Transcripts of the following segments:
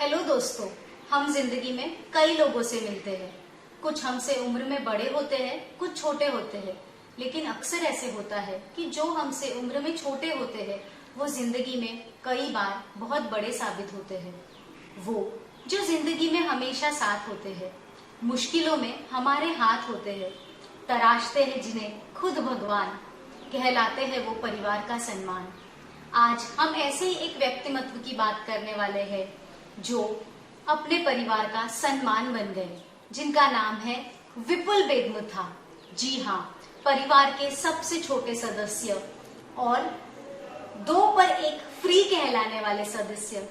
Hello दोस्तों, हम जिंदगी में कई लोगों से मिलते हैं। कुछ हमसे उम्र में बड़े होते हैं, कुछ छोटे होते हैं, लेकिन अक्सर ऐसे होता है कि जो हमसे उम्र में छोटे होते हैं वो जिंदगी में कई बार बहुत बड़े साबित होते हैं। वो जो जिंदगी में हमेशा साथ होते हैं, मुश्किलों में हमारे हाथ होते हैं, तराशते हैं जिन्हें खुद भगवान, कहलाते हैं वो परिवार का सम्मान। आज हम ऐसे ही एक व्यक्तिमत्व की बात करने वाले हैं जो अपने परिवार का सम्मान बन गए, जिनका नाम है विपुल बेदमुथा। जी हाँ, परिवार के सबसे छोटे सदस्य और 2 पर 1 फ्री कहलाने वाले सदस्य।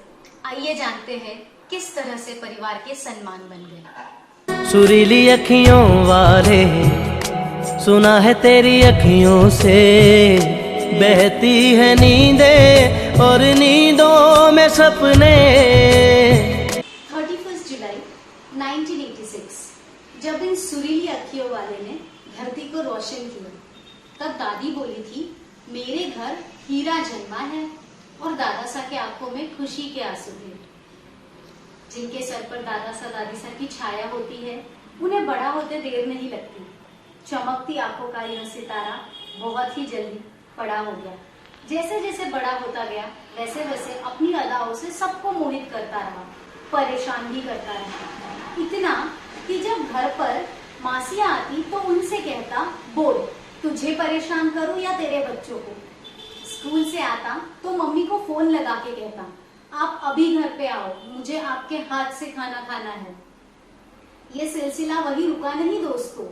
आइए जानते हैं किस तरह से परिवार के सम्मान बन गए। सुरीली अखियों वाले, सुना है तेरी अखियों से बहती है नींदें और नींदों में सपने। 31 जुलाई 1986 जब इन सुरीली अखियों वाले ने धरती को रोशन किया, तब दादी बोली थी, मेरे घर हीरा जन्मा है। और दादा सा के आंखों में खुशी के आंसू थे। जिनके सर पर दादा सा दादी सा की छाया होती है, उन्हें बड़ा होते देर नहीं लगती। चमकती आंखों का यह सितारा बहुत ही जल्दी बड़ा हो गया। जैसे जैसे बड़ा होता गया, वैसे वैसे अपनी अदाओं से सबको मोहित करता रहा, परेशान भी करता रहा। इतना कि जब घर पर मासियां आती तो उनसे कहता, बोल तुझे परेशान करूं या तेरे बच्चों को। स्कूल से आता तो मम्मी को फोन लगा के कहता, आप अभी घर पे आओ, मुझे आपके हाथ से खाना खाना है। ये सिलसिला वही रुका नहीं दोस्तों।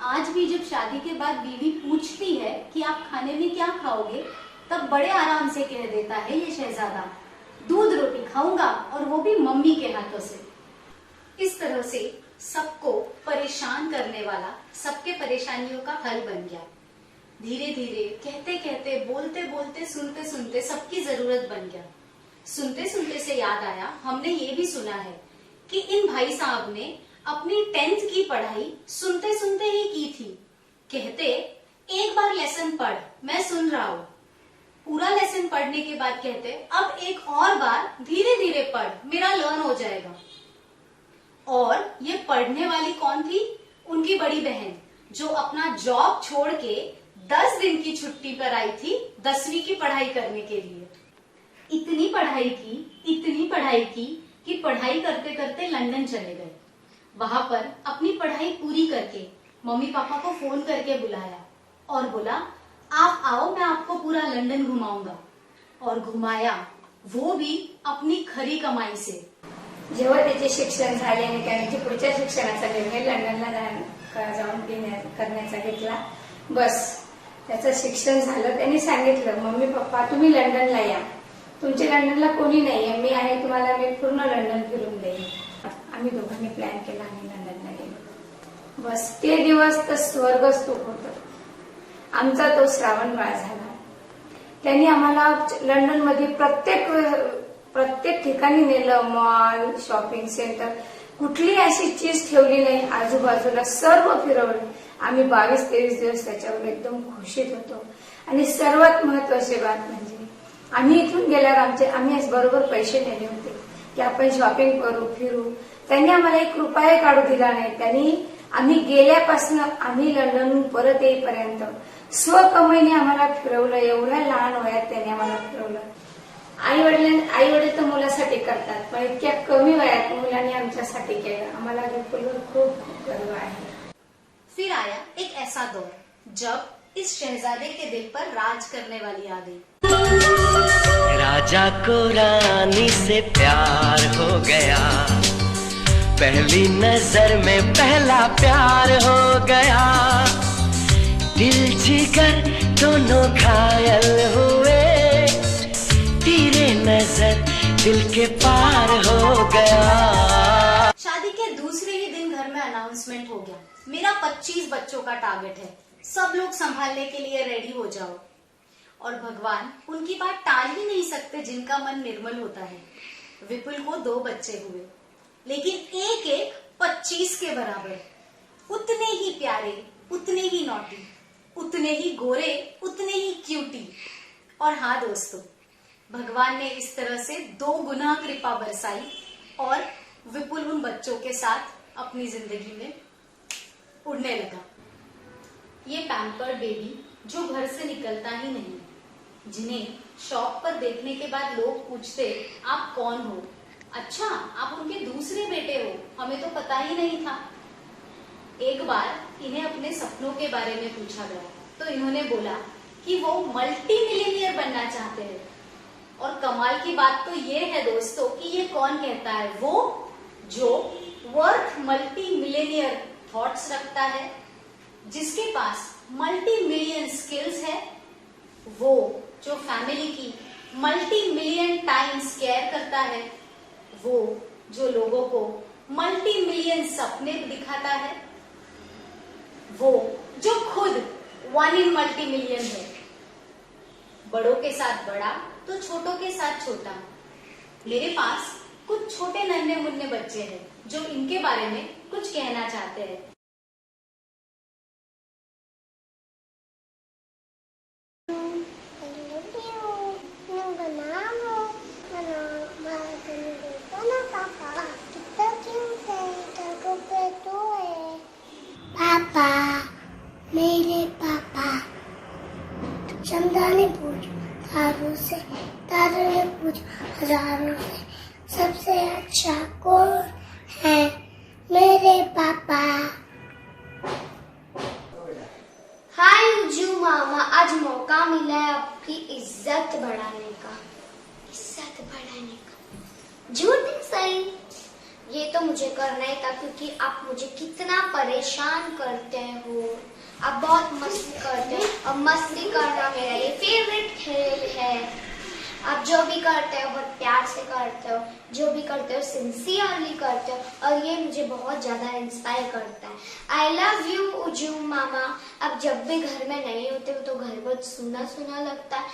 आज भी जब शादी के बाद बीवी पूछती है कि आप खाने में क्या खाओगे, तब बड़े आराम से कह देता है ये शहजादा, दूध रोटी खाऊंगा, और वो भी मम्मी के हाथों से। इस तरह से सबको परेशान करने वाला सबके परेशानियों का हल बन गया। धीरे धीरे कहते कहते, बोलते बोलते, सुनते सुनते सबकी जरूरत बन गया। सुनते सुनते से याद आया, हमने ये भी सुना है कि इन भाई साहब ने अपनी 10th की पढ़ाई सुनते सुनते ही की थी। कहते, एक बार लेसन पढ़, मैं सुन रहा हूँ। पूरा लेसन पढ़ने के बाद कहते, अब एक और बार धीरे धीरे पढ़, मेरा लर्न हो जाएगा। और ये पढ़ने वाली कौन थी? उनकी बड़ी बहन, जो अपना जॉब छोड़ के 10 दिन की छुट्टी पर आई थी 10वीं की पढ़ाई करने के लिए। इतनी पढ़ाई की कि पढ़ाई करते करते लंदन चले गए। वहां पर अपनी पढ़ाई पूरी करके मम्मी पापा को फोन करके बुलाया और बोला, आप आओ, मैं आपको पूरा लंदन घुमाऊंगा। और घुमाया, वो भी अपनी खरी कमाई से। जेव्हा त्याचे शिक्षण झाले आणि त्याने पुढच्या शिक्षणाचा निर्णय लंडनला जाऊन करण्याचा घेतला, बस त्याचं शिक्षण झालं. त्यांनी सांगितलं, मम्मी पप्पा तुम्ही लंडनला या, तुमच्या लंडनला कोणी नाहीये, मी आहे, तुम्हाला मी पूर्ण लंडन फिरून देईन. आम्ही दोघांनी प्लॅन केला आणि लंडनला गेलो. बस ते दिवस तर स्वर्गस्तूप होतं. आमचा तो श्रावण बाळ झाला. त्यांनी आम्हाला लंडनमध्ये प्रत्येक ठिकाणी नेलं. मॉल, शॉपिंग सेंटर, कुठली अशी चीज ठेवली नाही. आजूबाजूला सर्व फिरवलं. आम्ही 22-23 दिवस त्याच्यावर एकदम खुशीत होतो. आणि सर्वात महत्वाची बात म्हणजे आम्ही इथून गेल्यावर आम्ही बरोबर पैसे नेले होते की आपण शॉपिंग करू, फिरू. त्यांनी आम्हाला 1 रुपया काढू दिला नाही. आम्ही गेल्यापासून आम्ही लंडनहून परत येईपर्यंत स्वकमाईने आम्हाला फिरवलं. एवढ्या लहान वयात त्यांनी आम्हाला फिरवलं. आई वडील तर मुलासाठी करतात, पण इतक्या कमी वयात मुलांनी आमच्यासाठी केलं. आम्हाला विपुलवर खूप खूप गर्व आहे. फिर आया एक ऐसा दौर जब इस शहजादे के दिल पर राज करने वाली आ गई। राजा को रानी से प्यार हो गया, पहली नजर में पहला प्यार हो गया। दिल जिगर दोनों घायल हुए, तेरे नजर दिल के पार हो गया। शादी के दूसरे ही दिन घर में अनाउंसमेंट हो गया, मेरा 25 बच्चों का टारगेट है, सब लोग संभालने के लिए रेडी हो जाओ। और भगवान उनकी बात टाल ही नहीं सकते जिनका मन निर्मल होता है। विपुल को 2 बच्चे हुए, लेकिन एक एक 25 के बराबर। उतने ही प्यारे, उतने ही नॉटी, उतने ही गोरे, उतने ही क्यूटी। और हाँ दोस्तों, भगवान ने इस तरह से 2 गुना कृपा बरसाई और विपुल उन बच्चों के साथ अपनी जिंदगी में उड़ने लगा। ये पैम्पर्ड बेबी जो घर से निकलता ही नहीं, जिन्हें शॉप पर देखने के बाद लोग पूछते आप कौन हो, अच्छा आप उनके दूसरे बेटे हो, हमें तो पता ही नहीं था। एक बार इन्हें अपने सपनों के बारे में पूछा गया तो इन्होंने बोला कि वो मल्टी मिलियनियर बनना चाहते हैं। और कमाल की बात तो ये है दोस्तों कि ये कौन कहता है, वो जो वर्थ मल्टी मिलियनियर थॉट्स रखता है, जिसके पास मल्टी मिलियन स्किल्स है, वो जो फैमिली की मल्टी मिलियन टाइम्स केयर करता है, वो जो लोगों को मल्टी मिलियन सपने दिखाता है, वो जो खुद 1 in मल्टी मिलियन है। बड़ों के साथ बड़ा तो छोटों के साथ छोटा। मेरे पास कुछ छोटे नन्हे मुन्ने बच्चे हैं जो इनके बारे में कुछ कहना चाहते हैं। पापा, मेरे पापा। चंदा ने पूछा तारों से, तारों ने पूछा हजारों से, सबसे अच्छा कौन है? मेरे पापा। हाय उज्जू मामा, आज मौका मिला है आपकी इज्जत बढ़ाने का। इज्जत बढ़ाने का झूठ नहीं सही, ये तो मुझे करना ही था क्योंकि आप मुझे कितना परेशान करते हो। आप बहुत मस्ती करते हो और मस्ती करना मेरा ये फेवरेट खेल है। आप जो भी करते हो बहुत प्यार से करते हो, जो भी करते हो सिंसियरली करते हो और ये मुझे बहुत ज्यादा इंस्पायर करता है। आई लव यू उज्जू मामा। अब जब भी घर में नहीं होते हो तो घर बहुत सुना सुना लगता है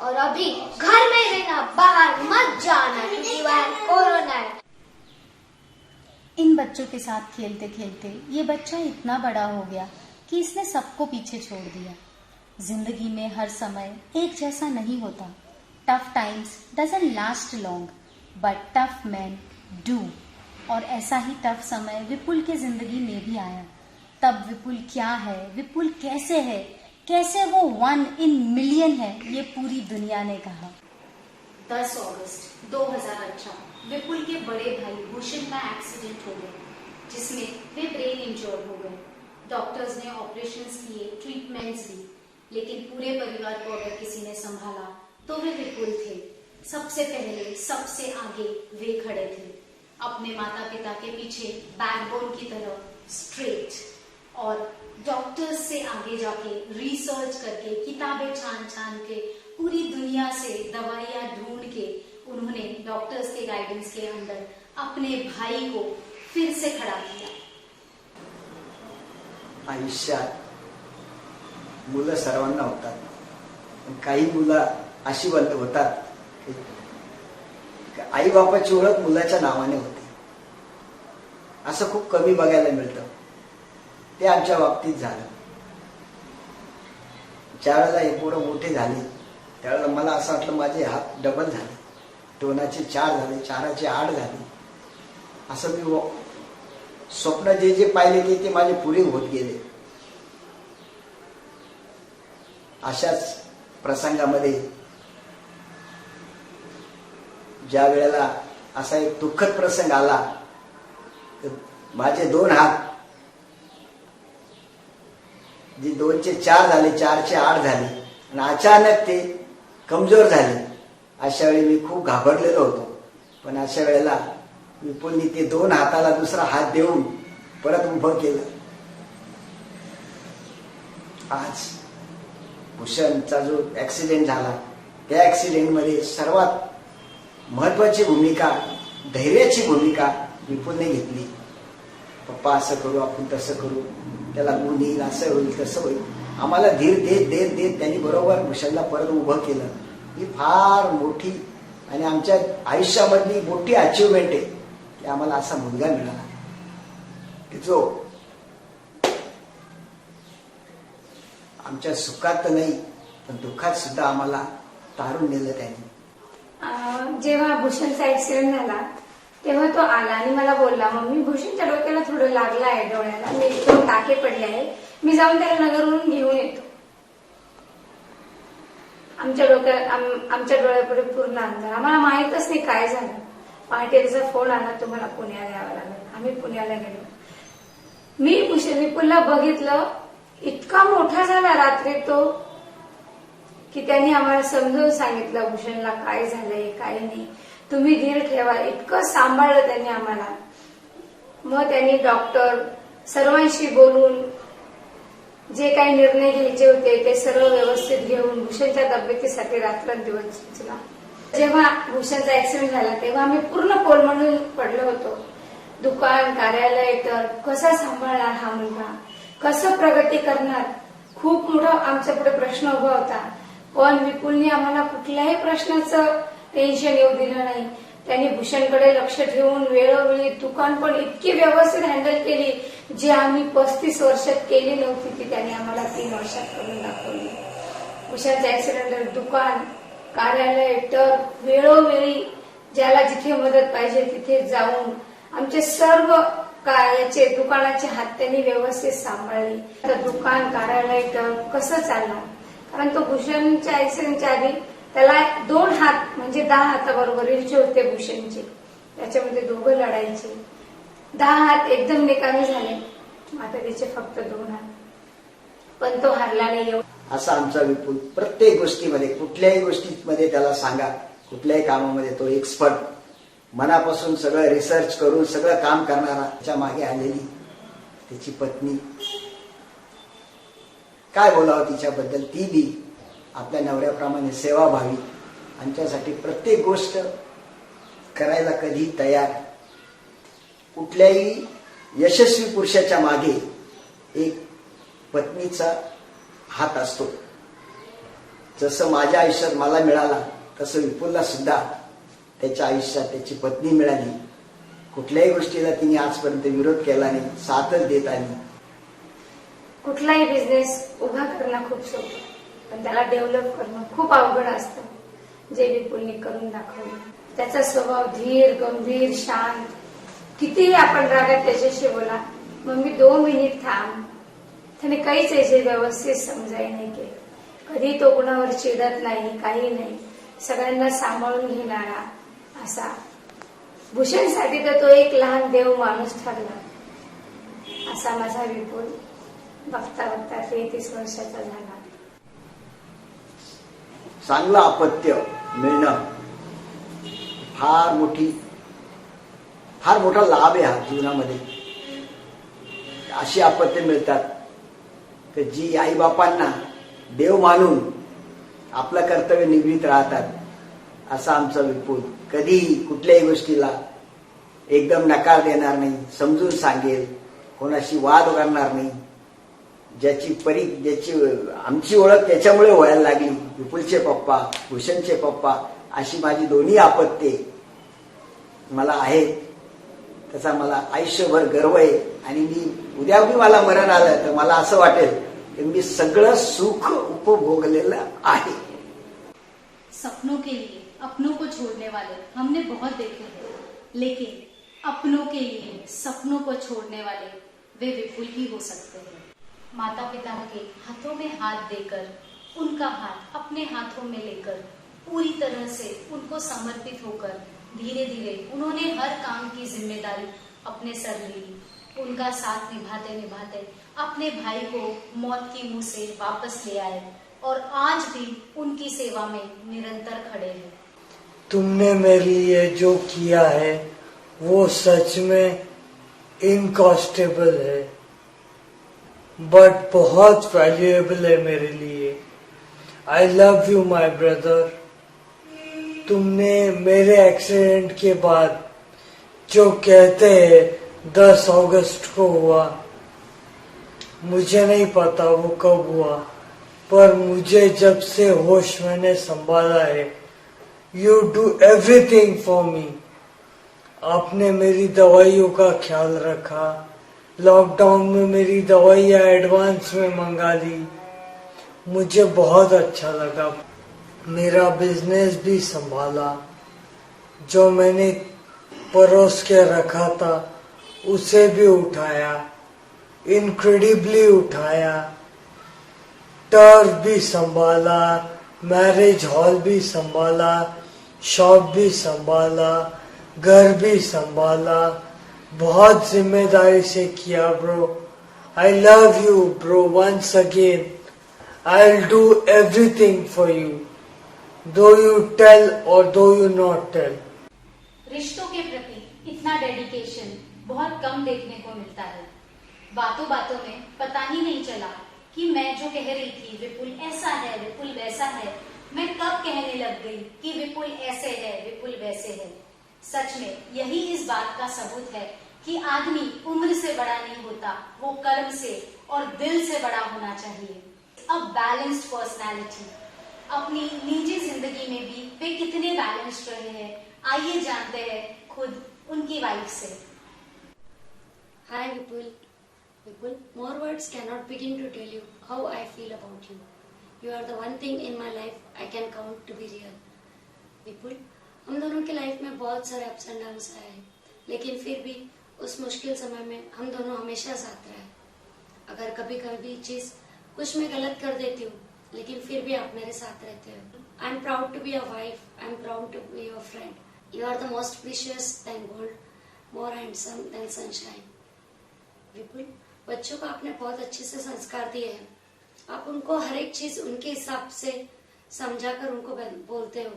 और अभी घर में रहना, बाहर मत जाना क्योंकि वहाँ कोरोना है। इन बच्चों के साथ खेलते खेलते ये बच्चा इतना बड़ा हो गया कि इसने सबको पीछे छोड़ दिया। जिंदगी में हर समय एक जैसा नहीं होता। Tough times doesn't last long but tough man do. और ऐसा ही टफ समय विपुल के जिंदगी में भी आया। तब विपुल क्या है, विपुल कैसे है, कैसे वो 1 in million है, ये पूरी दुनिया ने कहा। 10 अगस्त 2018 विपुल के बड़े भाई भूषण का एक्सीडेंट हो गया, जिसमें वे ब्रेन इंजर्ड हो गए। डॉक्टर्स ने ऑपरेशंस किए, ट्रीटमेंट्स दी, लेकिन पूरे परिवार को अगर किसी ने संभाला तो वे विपुल थे। सबसे पहले, सबसे आगे वे खड़े थे, अपने माता पिता के पीछे बैकबोन की तरह स्ट्रेट। और डॉक्टर्स से आगे जाके रिसर्च करके, किताबें छान छान के, पूरी दुनिया से दवाइयां ढूंढ के उन्होंने डॉक्टर्स के गाइडेंस के अंदर अपने भाई को फिर से खड़ा किया। आयुष्यात मुलं सर्वांना होतात, पण काही मुलं अशी होतात की आई बापाची ओळख मुलाच्या नावाने होते। असं खूप कमी बघायला मिळतं। ते आमच्या बाबतीत झालं। ज्या वेळेला हे पोरं मोठे झाले त्यावेळेला मला असं वाटलं माझे हात डबल झाले, 2चे 4 झाले, 4चे 8 झाले। असं मी स्वप्न जे जे पाहिले ते माझे पुरे होत गेले। अशाच प्रसंगामध्ये ज्या वेळेला असा एक दुःखद प्रसंग आला, माझे 2 हात जे 2चे 4 झाले, 4चे 8 झाले आणि अचानक ते कमजोर झाले। अशा वेळी मी खूप घाबरलेलो होतो, पण अशा वेळेला विपुलनी ते 2 हाताला दुसरा हात देऊन परत उभं केलं। आज भूषणचा जो ऍक्सिडेंट झाला त्या ऍक्सिडेंटमध्ये सर्वात महत्वाची भूमिका, धैर्याची भूमिका विपुलने घेतली। पप्पा असं करू, आपण तसं करू, त्याला गुण येईल, असं होईल, तसं होईल। आम्हाला धीर देत देत देत त्यांनी बरोबर भूषणला परत उभं केलं। ही फार मोठी आणि आमच्या आयुष्यामधली मोठी अचिव्हमेंट आहे की आम्हाला असा मुलगा मिळाला की जो आमच्या सुखात नाही पण दुःखात सुद्धा आम्हाला तारून नेलं त्यांनी। जेव्हा भूषणचा ऍक्सिडेंट झाला तेव्हा तो आला आणि मला बोलला, मम्मी भूषणच्या डोक्याला थोडं लागलं आहे डोळ्याला, मी दोन टाके पडले आहे, मी जाऊन त्याला नगरवरून घेऊन येतो. आमच्या डोळ्यापुढे पूर्ण अंधार, आम्हाला माहितच नाही काय झालं. पहाटे त्याचा फोन आला, तुम्हाला पुण्याला यावं लागलं. आम्ही पुण्याला गेलो. मी विपुलला बघितलं, इतका मोठा झाला रात्री तो की त्यांनी आम्हाला समजावून सांगितलं भूषणला काय झालंय काय नाही, तुम्ही धीर ठेवा, इतकं सांभाळलं त्यांनी आम्हाला. मग त्यांनी डॉक्टर सर्वांशी बोलून जे काही निर्णय घ्यायचे होते ते सर्व व्यवस्थित घेऊन भूषणच्या तब्येतीसाठी रात्रंदिवस झिजला. जेव्हा भूषणचा ऍक्सिडेंट झाला तेव्हा आम्ही पूर्ण कोलमडून पडलो होतो. दुकान, कार्यालय, तर कसं सांभाळणार हा मुलगा, कसं प्रगती करणार, खूप मोठा आमच्या पुढे प्रश्न उभा होता. पण विपुलने आम्हाला कुठल्याही प्रश्नाचं टेन्शन येऊ दिलं नाही. त्यांनी भूषणकडे लक्ष ठेवून वेळोवेळी दुकान पण इतकी व्यवस्थित हँडल केली, जी आम्ही 35 वर्षात केली नव्हती ती त्यांनी आम्हाला 3 वर्षात करून दाखवली. भूषणचा ऍक्सिडेंट, दुकान, कार्यालय, तर वेळोवेळी ज्याला जिथे मदत पाहिजे तिथे जाऊन आमचे सर्व याचे दुकानाचे हात त्यांनी व्यवस्थित सांभाळले. तर दुकान, कार्यालय, तर कसं चालणार, कारण तो भूषणच्या ऍक्सिडेंटच्या आधी त्याला 2 हात म्हणजे 10 हाताबरोबरीचे होते भूषणचे, त्याच्यामध्ये दोघं लढायचे. 10 हात एकदम निकामी झाले, आता त्याचे फक्त 2 हात, पण तो हारला नाही. असा आमचा विपुल प्रत्येक गोष्टीमध्ये, कुठल्याही गोष्टीमध्ये त्याला सांगा, कुठल्याही कामामध्ये तो एक्सपर्ट, मनापासून सगळं रिसर्च करून सगळं काम करणारा. त्याच्या मागे आलेली त्याची पत्नी, काय बोलावं तिच्याबद्दल, ती बी आपल्या नवऱ्याप्रमाणे सेवाभावी, आमच्यासाठी प्रत्येक गोष्ट करायला कधी तयार. कुठल्याही यशस्वी पुरुषाच्या मागे एक पत्नीचा हात असतो. जसं माझ्या आयुष्यात मला मिळाला तसं विपुलला सुद्धा त्याच्या आयुष्यात त्याची पत्नी मिळाली. कुठल्याही गोष्टीला तिने आजपर्यंत विरोध केला नाही, साथच देत आली. कुठलाही बिझनेस उभा करणं खूप सोपं, पण त्याला डेव्हलप करणं खूप अवघड असतं, जे विपुलने करून दाखवलं. त्याचा स्वभाव धीर, गंभीर, शांत. कितीही आपण रागात त्याच्याशी बोला, मग मी 2 मिनिट थांब, त्याने काहीच याचे व्यवस्थित समजाई नाही केलं. कधी तो कुणावर चिडत नाही, काही नाही, सगळ्यांना सांभाळून घेणारा असा. भूषणसाठी तर तो एक लहान देव माणूस ठरला. असा माझा विपुल बघता बघता 33 वर्षाचा झाला. चांगलं अपत्य मिळणं फार मोठा लाभ आहे हा जीवनामध्ये. अशी अपत्य मिळतात की जी आईबापांना देव मानून आपलं कर्तव्य निभवीत राहतात. असा आमचा विपुल कधी कुठल्याही गोष्टीला एकदम नकार देणार नाही, समजून सांगेल, कोणाशी वाद करणार नाही. ज्याची आमची ओळख त्याच्यामुळे व्हायला लागली, विपुलचे पप्पा, भूषणचे पप्पा, अशी माझी दोन्ही अपत्ये मला आहेत. त्याचा मला आयुष्यभर गर्व आहे. आणि मी उद्या बी मला मरण आलं तर मला असं वाटेल की मी सगळं सुख उपभोगलेलं आहे. सपनों के लिए अपनों को छोड़ने वाले हमने बहुत देखे हैं, लेकिन अपनों के लिए सपनों को छोड़ने वाले वे विपुल ही हो सकते हैं. माता पिता के हाथों में हाथ देकर, उनका हाथ अपने हाथों में लेकर, पूरी तरह से उनको समर्पित होकर धीरे धीरे उन्होंने हर काम की जिम्मेदारी अपने सर ली. उनका साथ निभाते निभाते अपने भाई को मौत की मुंह से वापस ले आए और आज भी उनकी सेवा में निरंतर खड़े हैं. तुमने मेरे लिए जो किया है वो सच में इनकॉस्टेबल है, बट बहुत वैल्यूएबल है मेरे लिए. आई लव यू माय ब्रदर. तुमने मेरे एक्सीडेंट के बाद जो कहते हैं 10 अगस्त को हुआ, मुझे नहीं पता वो कब हुआ, पर मुझे जब से होश मैंने संभाला है, you do everything for me. आपने मेरी दवाइयों का ख्याल रखा, लॉकडाउन में मेरी दवाइयाँ एडवांस में मंगा ली, मुझे बहुत अच्छा लगा. मेरा बिजनेस भी संभाला, जो मैंने परोस के रखा था उसे भी उठाया, इनक्रेडिबली उठाया, टर्फ भी संभाला, मैरिज हॉल भी संभाला, शॉप भी संभाला, घर भी संभाला, बहुत जिम्मेदारी से किया bro. I love you bro once again. I'll do everything for you, though you tell or though you not tell. रिश्तों के प्रति इतना डेडिकेशन बहुत कम देखने को मिलता है। बातों बातों में पता ही नहीं चला कि मैं जो कह रही थी विपुल ऐसा है, विपुल वैसा है, मैं कब कहने लग गई कि विपुल ऐसे है, विपुल वैसे है। सच में यही इस बात का सबूत है कि आदमी उम्र से बड़ा नहीं होता, वो कर्म से और दिल से बड़ा होना चाहिए। A balanced personality. अपनी निजी जिंदगी में भी वे कितने बैलेंस्ड रहे हैं, आइए जानते हैं खुद उनकी वाइफ से। Hi Vipul. Vipul, more words cannot begin to tell you how I feel about you. You are the one thing in my life I can count to be real. Vipul, हम दोनों की life में बहुत सारे ups and downs आए हैं, लेकिन फिर भी उस मुश्किल समय में हम दोनों हमेशा साथ रहे। अगर कभी कभी चीज कुछ मैं गलत कर देती हूँ, लेकिन फिर भी आप मेरे साथ रहते हो। I am proud to be a wife, I am proud to be your friend. You are the most precious than gold, more handsome than sunshine. Vipul, बच्चों को आपने बहुत अच्छे से संस्कार दिए हैं। आप उनको हर एक चीज उनके हिसाब से समझाकर उनको बोलते हो।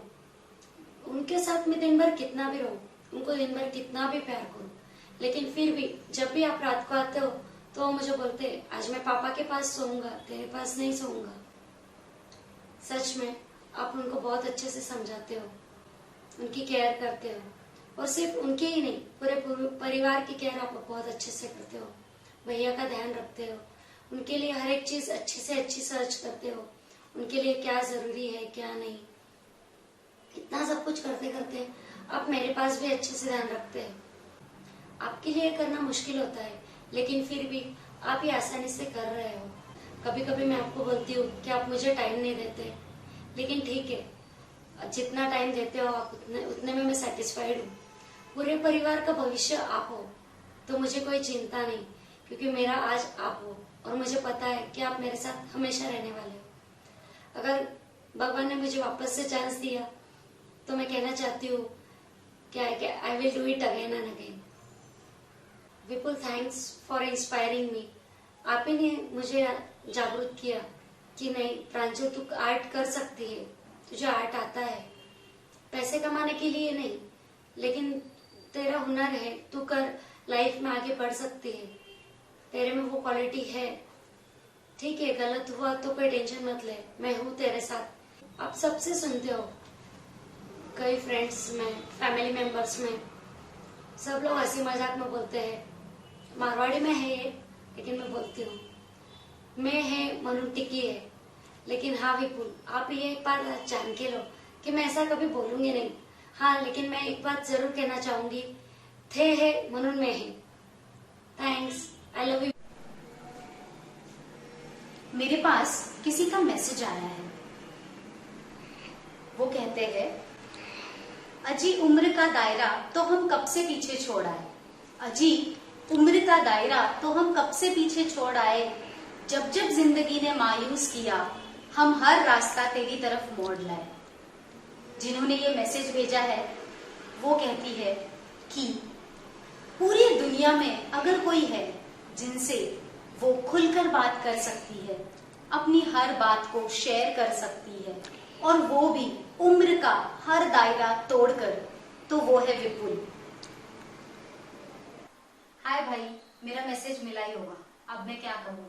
उनके साथ में दिन भर कितना भी रहूं, उनको दिन भर कितना भी प्यार करूं, लेकिन फिर भी जब भी आप रात को आते हो तो वो मुझे बोलते हैं आज मैं पापा के पास सोऊंगा, तेरे पास नहीं सोऊंगा। सच में आप उनको बहुत अच्छे से समझाते हो, उनकी केयर करते हो, और सिर्फ उनकी ही नहीं पूरे परिवार की केयर आप बहुत अच्छे से करते हो। भैया का ध्यान रखते हो, उनके लिए हर एक चीज अच्छी से अच्छी सर्च करते हो, उनके लिए क्या जरूरी है क्या नहीं। इतना सब कुछ करते करते आप मेरे पास भी अच्छे से ध्यान रखते हैं। आपके लिए करना मुश्किल होता है, लेकिन फिर भी आप ये आसानी से कर रहे हो। कभी कभी मैं आपको बोलती हूँ कि आप मुझे टाइम नहीं देते, लेकिन ठीक है, जितना टाइम देते हो आप उतने में मैं सेटिस्फाइड हूँ। पूरे परिवार का भविष्य आप हो तो मुझे कोई चिंता नहीं, क्योंकि मेरा आज आप हो और मुझे पता है कि आप मेरे साथ हमेशा रहने वाले हो। अगर भगवान ने मुझे वापस से चांस दिया तो मैं कहना चाहती हूँ कि I will do it again and again. Vipul, thanks for inspiring me. आप ही ने मुझे जागरूक किया कि नहीं प्रांजल, तू आर्ट कर सकती है, तुझे आर्ट आता है। पैसे कमाने के लिए नहीं, लेकिन तेरा हुनर है, तू कर, लाइफ में आगे बढ़ सकती है, तेरे में वो क्वालिटी है। ठीक है, गलत हुआ तो कोई टेंशन मत ले, मैं हूँ तेरे साथ। आप सबसे सुनते हो, कई फ्रेंड्स में, फैमिली मेंबर्स में, सब लोग हंसी मजाक में बोलते हैं, मारवाड़ी में है ये, लेकिन मैं बोलती हूँ मैं है मनु टिकी है। लेकिन हाँ विपुल, आप ये एक बात जान के लो कि मैं ऐसा कभी बोलूंगी नहीं। हाँ, लेकिन मैं एक बात जरूर कहना चाहूंगी, थे है मनुन में है। Thanks, I love you. मेरे पास किसी का मैसेज आया है। वो कहते हैं, अजी उम्र का दायरा तो हम कब से पीछे छोड़ आए, अजी उम्र का दायरा तो हम कब से पीछे छोड़ आए। जब जब जिंदगी ने मायूस किया, हम हर रास्ता तेरी तरफ मोड़ लाए। जिन्होंने ये मैसेज भेजा है वो कहती है कि पूरी दुनिया में अगर कोई है जिनसे वो खुलकर बात कर सकती है, अपनी हर बात को शेयर कर सकती है, और वो भी उम्र का हर दायरा तोड़कर, तो वो है विपुल। हाय भाई, मेरा मैसेज मिला ही होगा, अब मैं क्या कहूँ।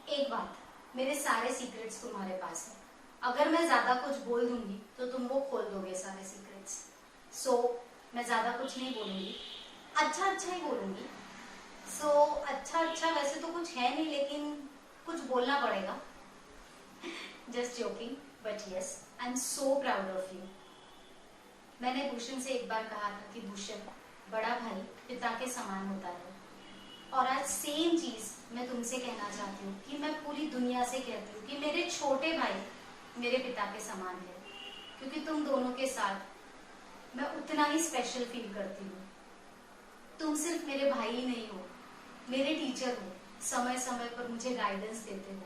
एक बात, मेरे सारे सीक्रेट्स तुम्हारे पास है। अगर मैं ज्यादा कुछ बोल दूंगी तो तुम वो खोल दोगे सारे सीक्रेट्स। सो मैं ज्यादा कुछ नहीं बोलूंगी, अच्छा अच्छा ही बोलूंगी। सो अच्छा वैसे तो कुछ है नहीं, लेकिन कुछ बोलना पड़ेगा। Just joking, but yes, I am so proud of you. मैंने भूषण से एक बार कहा था कि भूषण, बड़ा भाई पिता के समान होता है, और आज सेम चीज मैं तुमसे कहना चाहती हूँ कि मैं पूरी दुनिया से कहती हूँ कि मेरे छोटे भाई मेरे पिता के समान है, क्योंकि तुम दोनों के साथ मैं उतना ही स्पेशल फील करती हूँ। तुम सिर्फ मेरे भाई ही नहीं हो, मेरे टीचर हो, समय समय पर मुझे गाइडेंस देते हो।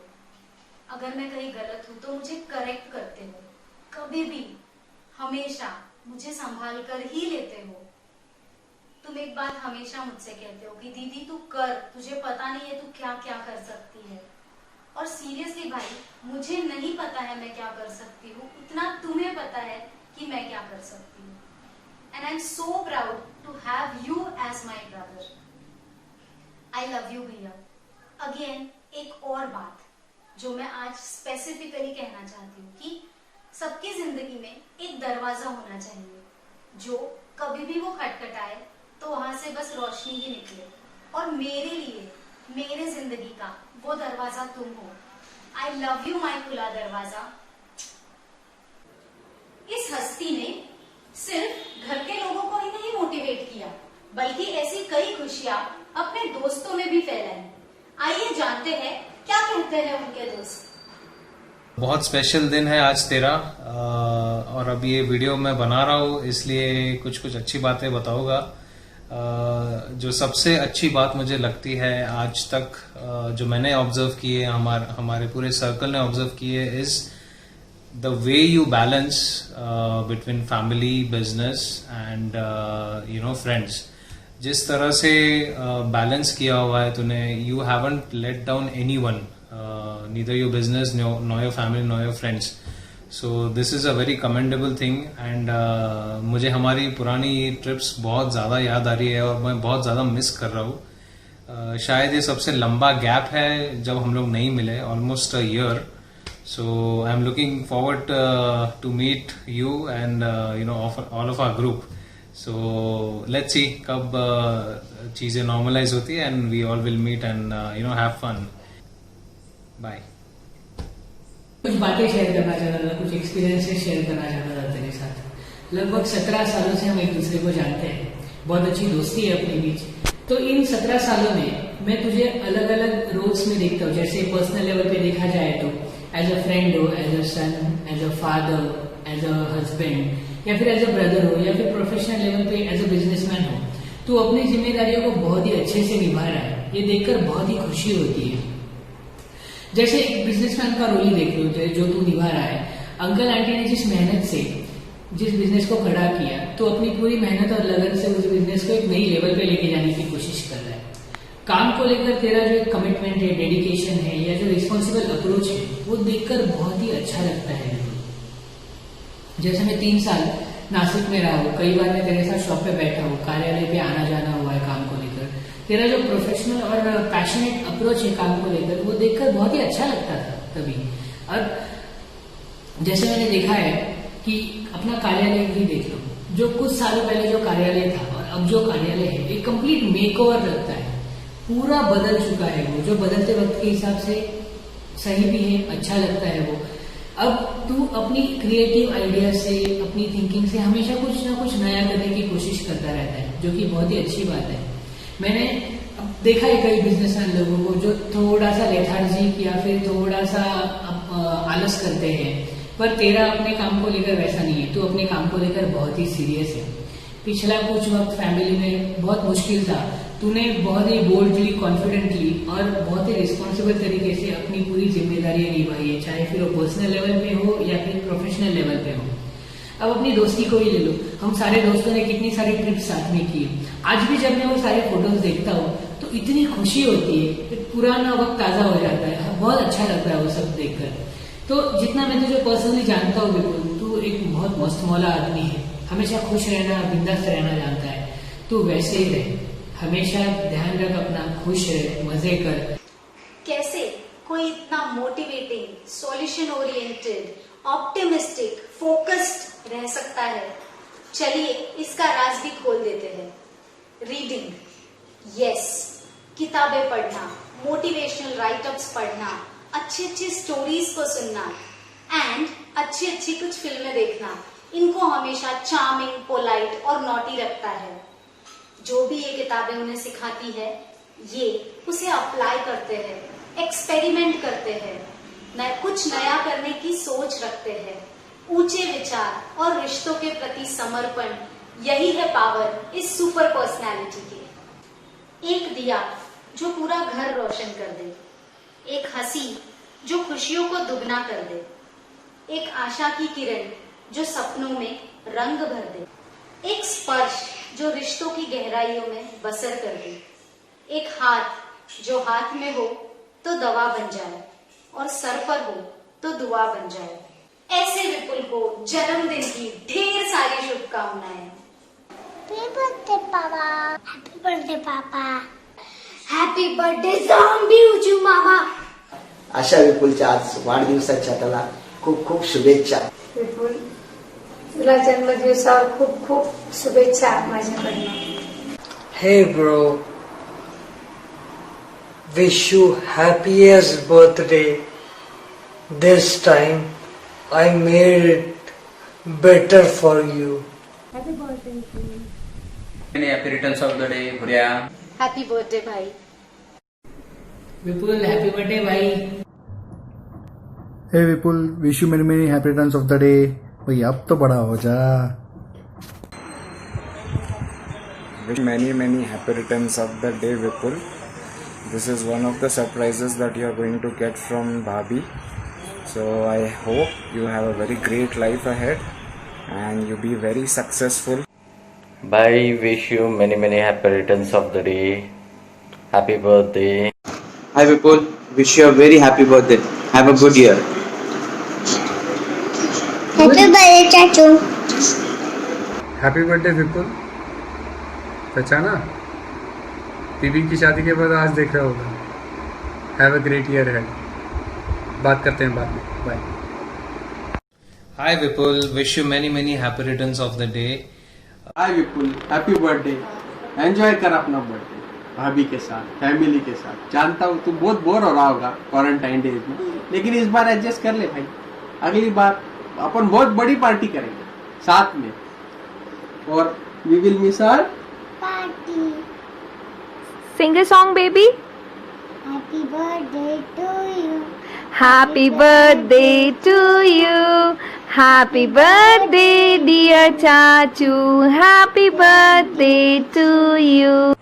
अगर मैं कहीं गलत हूं तो मुझे करेक्ट करते हो, कभी भी हमेशा मुझे संभाल कर ही लेते हो। तुम एक बात हमेशा मुझसे कहते हो कि दीदी तू कर, तुझे पता नहीं है तू क्या क्या कर सकती है। और सीरियसली भाई, मुझे नहीं पता है मैं क्या कर सकती हूँ, उतना तुम्हें पता है कि मैं क्या कर सकती हूँ। And I am so proud to have you as my brother. I love you भैया। अगेन एक और बात जो मैं आज स्पेसिफिकली कहना चाहती हूँ कि सबकी जिंदगी में एक दरवाजा होना चाहिए जो कभी भी वो खटखटाए तो वहां से बस रोशनी ही निकले। और मेरे लिए, मेरे जिंदगी का वो दरवाजा तुम हो। आई लव यू माई खुला दरवाजा। इस हस्ती ने सिर्फ घर के लोगों को ही नहीं मोटिवेट किया, बल्कि ऐसी कई खुशियां अपने दोस्तों में भी फैलाई। आइए जानते हैं क्या कहते हैं उनके दोस्त। बहुत स्पेशल दिन है आज तेरा, और अब ये वीडियो मैं बना रहा हूँ इसलिए कुछ कुछ अच्छी बातें बताऊंगा। जो सबसे अच्छी बात मुझे लगती है आज तक, जो मैंने ऑब्जर्व की है, हमारे पूरे सर्कल ने ऑब्जर्व की है, is the way you balance between family, business and friends. जिस तरह से बैलेंस किया हुआ है तूने, you haven't let down anyone, neither your business nor your family nor your friends. So this is a very commendable thing and मुझे हमारी पुरानी ट्रिप्स बहुत ज़्यादा याद आ रही है और मैं बहुत ज़्यादा मिस कर रहा हूँ। शायद ये सबसे लंबा गैप है जब हम लोग नहीं मिले, almost a year. So I am looking forward to meet you and all of our group. So let's see कब चीज़ें नॉर्मलाइज होती है and we all will meet and have fun. Bye. कुछ बातें शेयर करना चाहता था, कुछ एक्सपीरियंसेस शेयर करना चाहता था तेरे साथ। लगभग 17 सालों से हम एक दूसरे को जानते हैं, बहुत अच्छी दोस्ती है अपने बीच। तो इन 17 सालों में मैं तुझे अलग अलग रोल्स में देखता हूँ। जैसे पर्सनल लेवल पे देखा जाए तो एज अ फ्रेंड हो, as a son, as a father, as a husband, या फिर एज अ ब्रदर हो, या फिर प्रोफेशनल लेवल पे एज अ बिजनेसमैन हो। तू अपनी जिम्मेदारियों को बहुत ही अच्छे से निभा रहा है, ये देखकर बहुत ही खुशी होती है। जैसे एक बिजनेसमैन का रोल ही देख लो जो तू निभा रहा है। अंकल आंटी ने जिस मेहनत से जिस बिजनेस को खड़ा किया, तो अपनी पूरी मेहनत और लगन से उस बिजनेस को एक नई लेवल पे लेके जाने की कोशिश कर रहा है। काम को लेकर तेरा जो कमिटमेंट है, डेडिकेशन है, या जो रिस्पॉन्सिबल अप्रोच है, वो देखकर बहुत ही अच्छा लगता है। जैसे मैं 3 साल नासिक में रहा हूँ, कई बार मैं तेरे साथ शॉप पे बैठा हूँ, कार्यालय पे आना जाना हुआ है काम को लेकर। तेरा जो प्रोफेशनल और पैशनेट अप्रोच है काम को लेकर, वो देखकर बहुत ही अच्छा लगता था तभी। और जैसे मैंने देखा है कि अपना कार्यालय भी देख लो, जो कुछ सालों पहले जो कार्यालय था और अब जो कार्यालय है, एक कंप्लीट मेकओवर लगता है, पूरा बदल चुका है वो, जो बदलते वक्त के हिसाब से सही भी है, अच्छा लगता है वो। अब तू अपनी क्रिएटिव आइडिया से, अपनी थिंकिंग से हमेशा कुछ ना कुछ नया करने की कोशिश करता रहता है, जो कि बहुत ही अच्छी बात है। मैंने देखा है कई बिजनेसमैन लोगों को जो थोड़ा सा लेथार्जिक या फिर थोड़ा सा आलस करते हैं, पर तेरा अपने काम को लेकर वैसा नहीं है। तू अपने काम को लेकर बहुत ही सीरियस है। पिछला कुछ वक्त फैमिली में बहुत मुश्किल था, तूने बहुत ही बोल्डली, कॉन्फिडेंटली और बहुत ही रिस्पॉन्सिबल तरीके से अपनी पूरी जिम्मेदारियां निभाई है, चाहे फिर वो पर्सनल लेवल पे हो या फिर प्रोफेशनल लेवल पे हो। अब अपनी दोस्ती को ही ले लो, हम सारे दोस्तों ने कितनी सारी ट्रिप साथ में की। आज भी जब मैं वो सारे फोटोज देखता हूँ तो इतनी खुशी होती है कि पुराना वक्त ताजा हो जाता है, बहुत अच्छा लगता है वो सब देखकर। तो जितना मैं तुझे पर्सनली जानता हूँ बिल्कुल, तू एक बहुत मस्त मौला आदमी है, हमेशा खुश रहना, बिंदास रहना जानता है। तू वैसे ही रहे, हमेशा ध्यान रख अपना, खुश रहे, मजे कर। कैसे कोई इतना motivating, solution oriented, optimistic, focused रह सकता है? चलिए इसका राज भी खोल देते हैं। रीडिंग, यस, किताबें पढ़ना, मोटिवेशनल राइटअप्स पढ़ना, अच्छी अच्छी स्टोरीज को सुनना एंड अच्छी अच्छी कुछ फिल्में देखना, इनको हमेशा चार्मिंग, पोलाइट और नॉटी रखता है। जो भी ये किताबें उन्हें सिखाती है, ये उसे अप्लाई करते हैं, एक्सपेरिमेंट करते हैं, कुछ नया करने की सोच रखते हैं। ऊंचे विचार और रिश्तों के प्रति समर्पण, यही है पावर इस सुपर पर्सनैलिटी की। एक दिया जो पूरा घर रोशन कर दे, एक हंसी जो खुशियों को दुगना कर दे, एक आशा की किरण जो सपनों में रंग भर दे, एक स्पर्श जो रिश्तों की गहराइयों में बसर कर दे, एक हाथ जो हाथ में हो तो दवा बन जाए और सर पर हो तो दुआ बन जाए। ऐसे विपुल को जन्मदिन की ढेर सारी शुभकामनाएं। हैप्पी बर्थडे पापा। हैप्पी बर्थडे पापा। हॅपी बर्थडे झॉम्बी उजू मामा. अशा विपुलच्या आज वाढदिवसाच्या त्याला खूप खूप शुभेच्छा. विपुल, तुला जन्मदिवसावर खूप खूप शुभेच्छा माझ्याकडनं. Hey bro, wish you happiest birthday. This time I made it better for you. Many happy returns of the day, Bhurya. Happy birthday भाई. विपुल हैप्पी बर्थडे भाई. Hey Vipul, wish you many many happy returns of the day. भाई अब तो बड़ा हो जा. Wish many happy returns of the day, Vipul. This is one of the surprises that you are going to get from Bhabhi. So I hope you have a very great life ahead and you be very successful. Bye. Wish you many happy returns of the day. Happy birthday. Hi Vipul, wish you a very happy birthday. Have a good year. Happy birthday चाचू. Happy birthday विपुल. पहचाना? बीबी की शादी के बाद आज देख रहा होगा. Have a great year ahead. बात करते हैं बाद में. Bye. Hi Vipul, wish you many happy returns of the day. Hi Vipul, happy birthday. Enjoy कर अपना बर्थडे भाभी के साथ, फैमिली के साथ. जानता हूँ तू बहुत बोर हो रहा होगा क्वारंटाइन डेज में, लेकिन इस बार एडजस्ट कर ले भाई. अगली बार अपन बहुत बड़ी पार्टी करेंगे साथ में और we will miss our party. Sing a song, baby. Happy birthday to you. Happy birthday to you. Happy birthday, dear Chachu. Happy birthday to you.